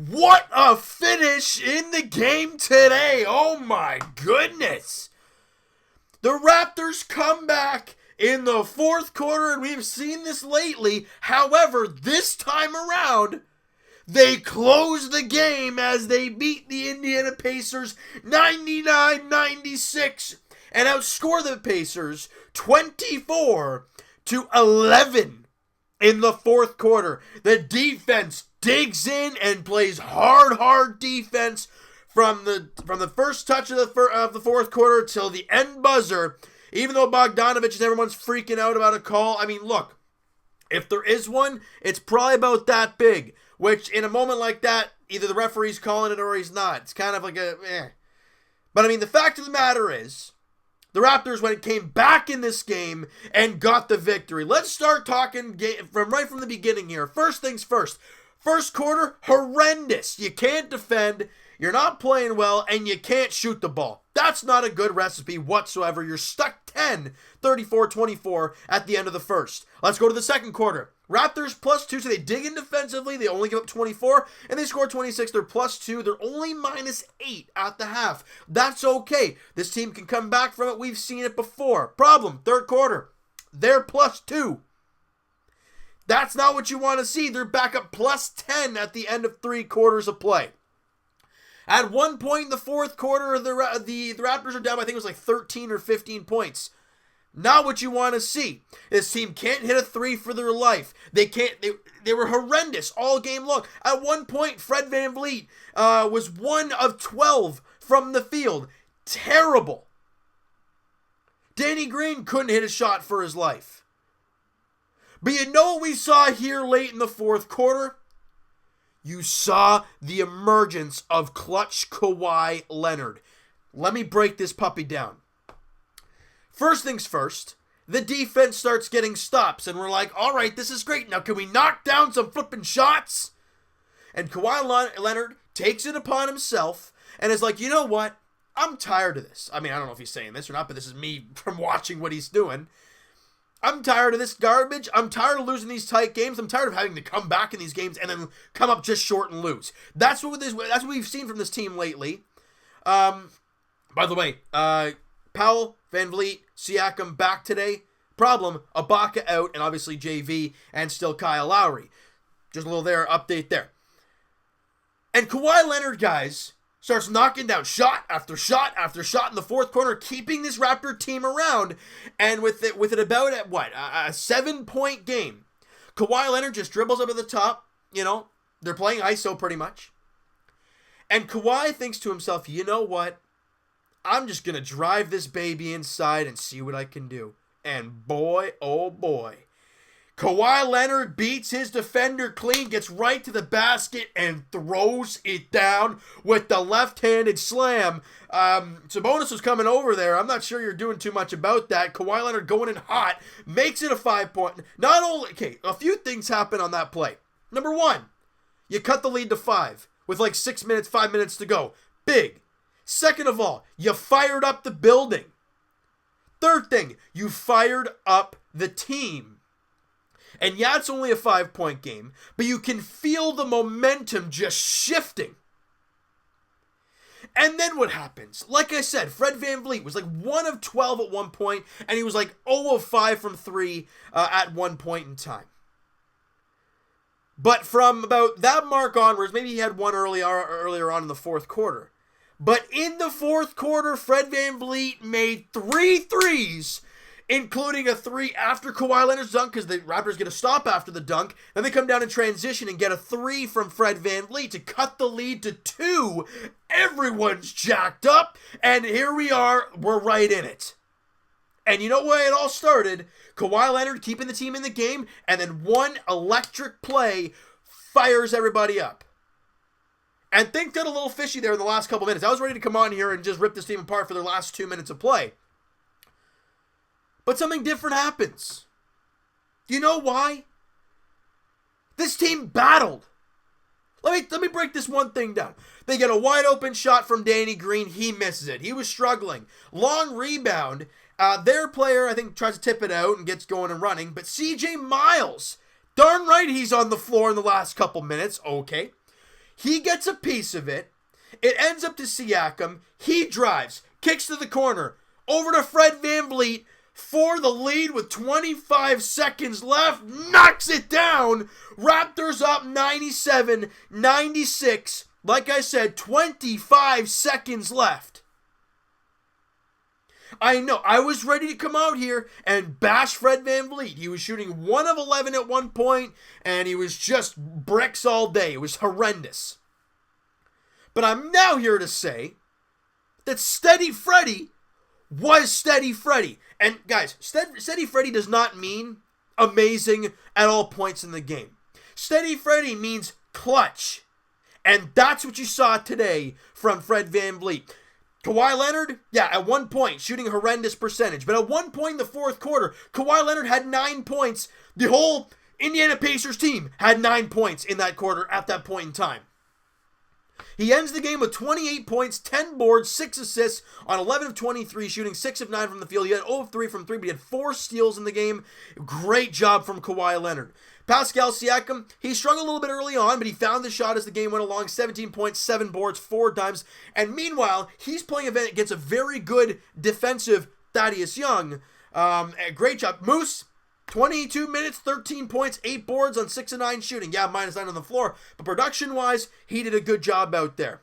What a finish in the game today. Oh my goodness. The Raptors come back in the fourth quarter, and we've seen this lately. However, this time around, they close the game as they beat the Indiana Pacers 99-96 and outscore the Pacers 24-11 in the fourth quarter. The defense digs in and plays hard defense from the first touch of the fourth quarter till the end buzzer. Even though Bogdanovich and everyone's freaking out about a call, I mean, look, if there is one, it's probably about that big. Which, in a moment like that, either the referee's calling it or he's not. It's kind of like But, I mean, the fact of the matter is, the Raptors, when it came back in this game and got the victory. Let's start talking from the beginning here. First things first. First quarter, horrendous. You can't defend, you're not playing well, and you can't shoot the ball. That's not a good recipe whatsoever. You're stuck 10, 34-24 at the end of the first. Let's go to the second quarter. Raptors +2, so they dig in defensively. They only give up 24, and they score 26. They're +2. They're only -8 at the half. That's okay. This team can come back from it. We've seen it before. Problem, third quarter. They're +2. That's not what you want to see. They're back up +10 at the end of 3 quarters of play. At one point in the fourth quarter, the Raptors are down by, I think it was like 13 or 15 points. Not what you want to see. This team can't hit a 3 for their life. They were horrendous all game long. At one point, Fred VanVleet was 1 of 12 from the field. Terrible. Danny Green couldn't hit a shot for his life. But you know what we saw here late in the fourth quarter? You saw the emergence of clutch Kawhi Leonard. Let me break this puppy down. First things first, the defense starts getting stops, and we're like, all right, this is great. Now, can we knock down some flipping shots? And Kawhi Leonard takes it upon himself and is like, you know what? I'm tired of this. I mean, I don't know if he's saying this or not, but this is me from watching what he's doing. I'm tired of this garbage. I'm tired of losing these tight games. I'm tired of having to come back in these games and then come up just short and lose. That's what we've seen from this team lately. By the way, Powell, VanVleet, Siakam back today. Problem, Ibaka out, and obviously JV, and still Kyle Lowry. Just a little update there. And Kawhi Leonard, guys, starts knocking down shot after shot after shot in the fourth quarter, keeping this Raptor team around. And with it about at what? A 7-point game. Kawhi Leonard just dribbles up at the top. You know, they're playing ISO pretty much. And Kawhi thinks to himself, you know what? I'm just going to drive this baby inside and see what I can do. And boy, oh boy. Kawhi Leonard beats his defender clean, gets right to the basket, and throws it down with the left-handed slam. Sabonis was coming over there. I'm not sure you're doing too much about that. Kawhi Leonard going in hot, makes it a 5-point. Not only, okay, a few things happen on that play. Number one, you cut the lead to 5 with like 5 minutes to go. Big. Second of all, you fired up the building. Third thing, you fired up the team. And yeah, it's only a 5-point game, but you can feel the momentum just shifting. And then what happens? Like I said, Fred VanVleet was like 1 of 12 at one point, and he was like 0 of 5 from 3 at one point in time. But from about that mark onwards, maybe he had one earlier on in the fourth quarter. But in the fourth quarter, Fred VanVleet made 3 threes, including a 3 after Kawhi Leonard's dunk, because the Raptors get a stop after the dunk. Then they come down in transition and get a 3 from Fred VanVleet to cut the lead to 2. Everyone's jacked up, and here we are. We're right in it. And you know where it all started? Kawhi Leonard keeping the team in the game, and then one electric play fires everybody up. And things got a little fishy there in the last couple minutes. I was ready to come on here and just rip this team apart for their last 2 minutes of play. But something different happens. Do you know why? This team battled. Let me break this one thing down. They get a wide open shot from Danny Green. He misses it. He was struggling. Long rebound. Their player, I think, tries to tip it out and gets going and running. But CJ Miles, darn right he's on the floor in the last couple minutes. Okay. He gets a piece of it. It ends up to Siakam. He drives, kicks to the corner, over to Fred VanVleet for the lead with 25 seconds left. Knocks it down. Raptors up 97-96. Like I said, 25 seconds left. I know, I was ready to come out here and bash Fred VanVleet. He was shooting 1 of 11 at one point, and he was just bricks all day. It was horrendous. But I'm now here to say that Steady Freddy was Steady Freddy. And guys, Steady Freddy does not mean amazing at all points in the game. Steady Freddy means clutch. And that's what you saw today from Fred VanVleet. Kawhi Leonard, yeah, at one point, shooting a horrendous percentage. But at one point in the fourth quarter, Kawhi Leonard had 9 points. The whole Indiana Pacers team had 9 points in that quarter at that point in time. He ends the game with 28 points, 10 boards, 6 assists on 11 of 23, shooting 6 of 9 from the field. He had 0 of 3 from 3, but he had 4 steals in the game. Great job from Kawhi Leonard. Pascal Siakam, he struggled a little bit early on, but he found the shot as the game went along. 17 points, 7 boards, 4 dimes. And meanwhile, he's playing against a very good defensive Thaddeus Young. Great job. Moose, 22 minutes, 13 points, 8 boards on 6 of 9 shooting. Yeah, -9 on the floor. But production-wise, he did a good job out there.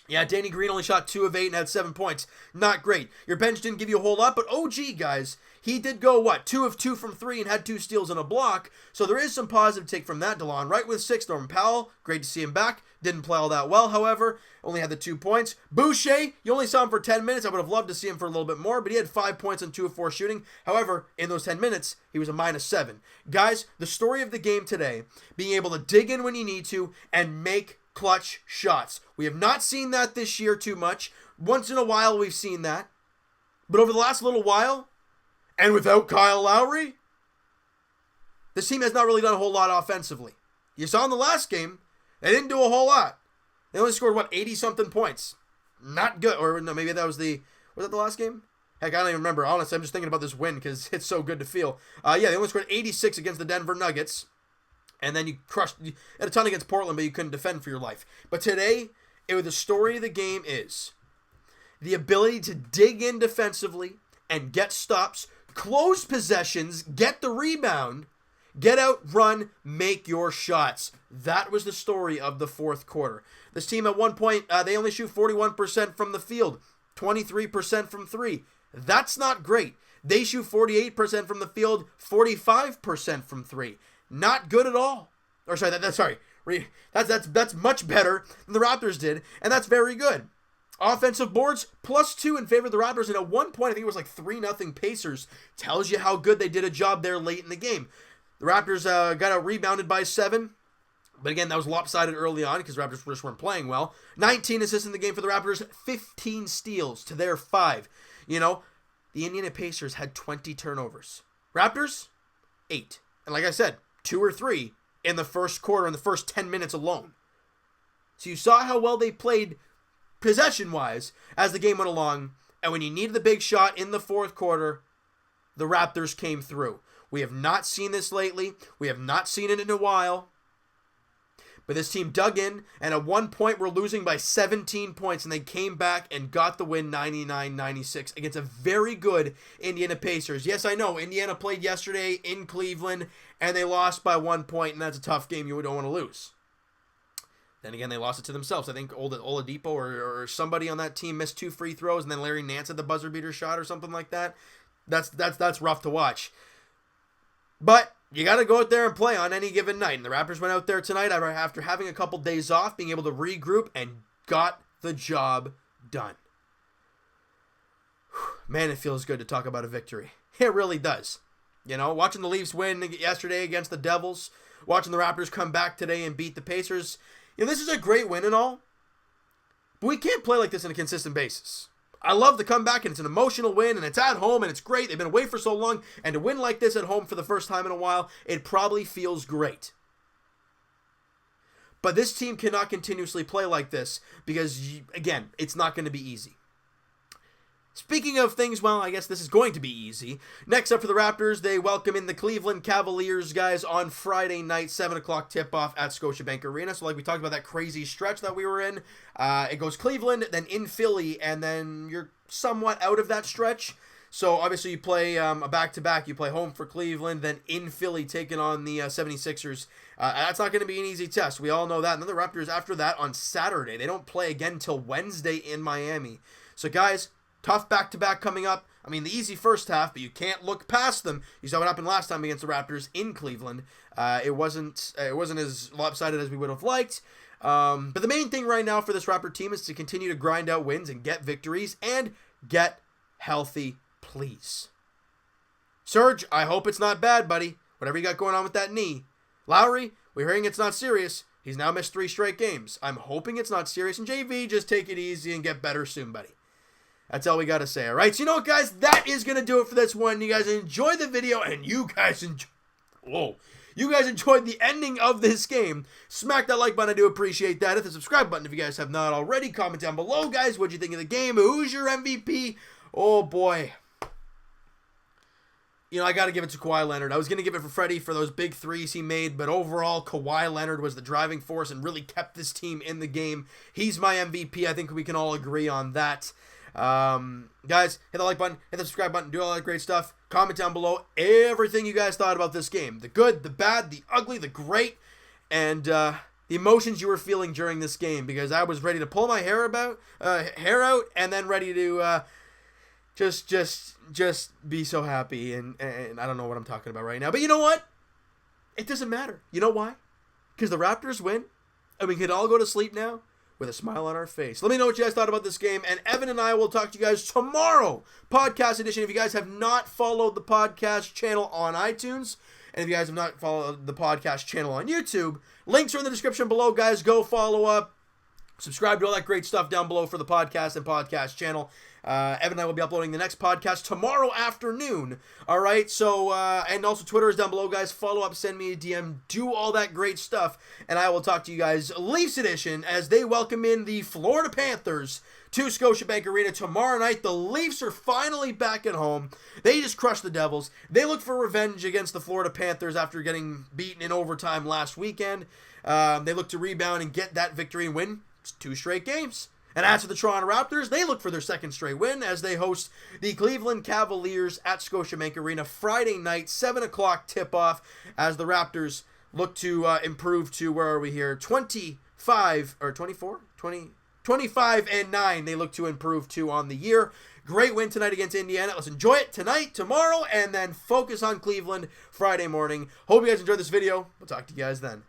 Yeah, Danny Green only shot 2 of 8 and had 7 points. Not great. Your bench didn't give you a whole lot, but OG, guys, he did go, 2 of 2 from 3 and had 2 steals and a block. So there is some positive take from that. DeLon Wright with 6. Norman Powell, great to see him back. Didn't play all that well, however. Only had the 2 points. Boucher, you only saw him for 10 minutes. I would have loved to see him for a little bit more, but he had 5 points and 2 of 4 shooting. However, in those 10 minutes, he was a -7. Guys, the story of the game today, being able to dig in when you need to and make clutch shots. We have not seen that this year too much. Once in a while, we've seen that. But over the last little while, and without Kyle Lowry, this team has not really done a whole lot offensively. You saw in the last game, they didn't do a whole lot. They only scored, 80-something points. Not good. Or no, maybe that was that the last game? Heck, I don't even remember. Honestly, I'm just thinking about this win because it's so good to feel. Yeah, they only scored 86 against the Denver Nuggets. And then you had a ton against Portland, but you couldn't defend for your life. But today, the story of the game is the ability to dig in defensively and get stops, close possessions, get the rebound, get out, run, make your shots. That was the story of the fourth quarter. This team at one point, they only shoot 41% from the field, 23% from 3. That's not great. They shoot 48% from the field, 45% from 3. Not good at all. Or sorry, that's much better than the Raptors did, and that's very good. Offensive boards, +2 in favor of the Raptors, and at one point, I think it was 3-0 Pacers. Tells you how good they did a job there late in the game. The Raptors got out rebounded by 7, but again, that was lopsided early on because the Raptors just weren't playing well. 19 assists in the game for the Raptors, 15 steals to their 5. The Indiana Pacers had 20 turnovers. Raptors, 8. And like I said, 2 or 3 in the first quarter, in the first 10 minutes alone. So you saw how well they played possession-wise as the game went along, and when you needed the big shot in the fourth quarter, the Raptors came through. We have not seen this lately. We have not seen it in a while. But this team dug in, and at one point we're losing by 17 points, and they came back and got the win 99-96 against a very good Indiana Pacers. Yes, I know, Indiana played yesterday in Cleveland, and they lost by 1 point, and that's a tough game you don't want to lose. Then again, they lost it to themselves. I think Oladipo or somebody on that team missed 2 free throws, and then Larry Nance had the buzzer beater shot or something like that. That's rough to watch. But you got to go out there and play on any given night. And the Raptors went out there tonight after having a couple days off, being able to regroup, and got the job done. Man, it feels good to talk about a victory. It really does. Watching the Leafs win yesterday against the Devils, watching the Raptors come back today and beat the Pacers, this is a great win and all, but we can't play like this on a consistent basis. I love the comeback, and it's an emotional win, and it's at home, and it's great. They've been away for so long, and to win like this at home for the first time in a while, it probably feels great. But this team cannot continuously play like this because, again, it's not going to be easy. Speaking of things, well, I guess this is going to be easy. Next up for the Raptors, they welcome in the Cleveland Cavaliers, guys, on Friday night, 7 o'clock tip-off at Scotiabank Arena. So like we talked about that crazy stretch that we were in, it goes Cleveland, then in Philly, and then you're somewhat out of that stretch. So obviously you play a back-to-back. You play home for Cleveland, then in Philly taking on the 76ers. That's not going to be an easy test. We all know that. And then the Raptors after that on Saturday. They don't play again till Wednesday in Miami. So guys, tough back-to-back coming up. I mean, the easy first half, but you can't look past them. You saw what happened last time against the Raptors in Cleveland. It wasn't as lopsided as we would have liked. But the main thing right now for this Raptor team is to continue to grind out wins and get victories and get healthy, please. Serge, I hope it's not bad, buddy. Whatever you got going on with that knee. Lowry, we're hearing it's not serious. He's now missed 3 straight games. I'm hoping it's not serious. And JV, just take it easy and get better soon, buddy. That's all we got to say, all right? So you know what, guys? That is going to do it for this one. You guys enjoy the video, and you guys enjoyed the ending of this game. Smack that like button. I do appreciate that. Hit the subscribe button if you guys have not already. Comment down below, guys. What'd you think of the game? Who's your MVP? Oh, boy. You know, I got to give it to Kawhi Leonard. I was going to give it for Freddie for those big threes he made, but overall, Kawhi Leonard was the driving force and really kept this team in the game. He's my MVP. I think we can all agree on that. Guys, hit the like button, hit the subscribe button, do all that great stuff. Comment down below everything you guys thought about this game. The good, the bad, the ugly, the great, and the emotions you were feeling during this game, because I was ready to pull my hair out and then ready to just be so happy, and I don't know what I'm talking about right now. But you know what? It doesn't matter. You know why? Because the Raptors win, and we can all go to sleep now with a smile on our face. Let me know what you guys thought about this game, and Evan and I will talk to you guys tomorrow, podcast edition. If you guys have not followed the podcast channel on iTunes, and if you guys have not followed the podcast channel on YouTube, links are in the description below, guys. Go follow up, subscribe to all that great stuff down below for the podcast and podcast channel. Evan and I will be uploading the next podcast tomorrow afternoon. All right, so, and also Twitter is down below, guys. Follow up, send me a DM, do all that great stuff, and I will talk to you guys Leafs edition as they welcome in the Florida Panthers to Scotiabank Arena tomorrow night. The Leafs are finally back at home. They just crushed the Devils. They look for revenge against the Florida Panthers after getting beaten in overtime last weekend. They look to rebound and get that victory and win 2 straight games. And as for the Toronto Raptors, they look for their 2nd straight win as they host the Cleveland Cavaliers at Scotiabank Arena Friday night, 7 o'clock tip-off, as the Raptors look to improve to, where are we here, 25 and 9. They look to improve to on the year. Great win tonight against Indiana. Let's enjoy it tonight, tomorrow, and then focus on Cleveland Friday morning. Hope you guys enjoyed this video. We'll talk to you guys then.